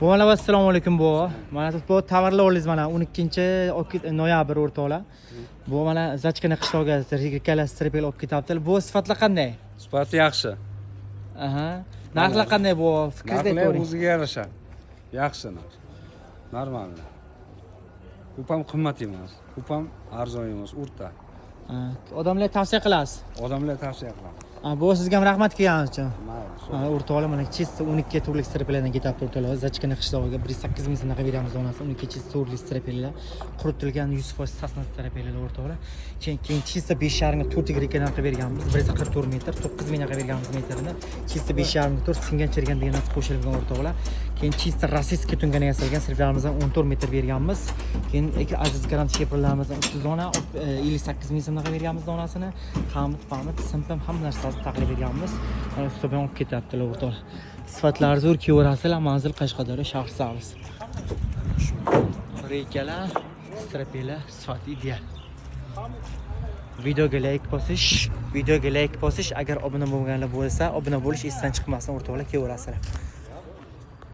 Bo'g'ala assalomu alaykum bu. Mana bu tovarlar olingiz mana 12-noyabr o'rtoqlar. Bu mana Zachkana qishlog'iga ikkala stripel olib ketyaptilar. Bu sifatlar qanday? Sifati yaxshi. Aha. Narxlar qanday bu? Fikringizni Narxlar aytavering. o'ziga yarasha. Yaxshi narx. Normal. Ko'p ham qimmat emas, ko'p ham arzon emas, o'rta. Odamlar tavsiya qilasiz. Odamlar tavsiya qilaman. Bu sizga ham rahmat kelganingiz uchun. Mayli. O'rtoqlar mana chist 12 turlik stripellardan ketyapti o'rtoqlar. Zachkana qishlog'iga 1.8 ming so'mga beramiz onasi. 12 chist turlik stripellar. Quritilgan 100% sasna stripellar o'rtoqlar. Keyin chist 5.5 ga 4 greka narxi berganmiz. 144 metr, 9 mingga berganmiz metrini. Chist 5.5 ga 4 singan chirgan degan narx qo'shilgan o'rtoqlar. Keyin chist rossiyskiy tungaga yasalgan stripelarimizdan 14 metr berganmiz. Keyin aziz garant sheprlarimizdan 300 dona 58 ming so'mga berganmiz donasini. Qamit, simpim hamma narsa taklif berganmiz. Mana ustob olib ketyaptilar o'rtoqlar. Sifatlari zo'r kiyverasizlar, manzil Qashqadaryo shahar savs. Rekalar, strapelar, sifat ideal. Videoga like bosish, agar obuna bo'lganlar bo'lsa, obuna bo'lish esdan chiqmasin o'rtoqlar, kiyverasizlar.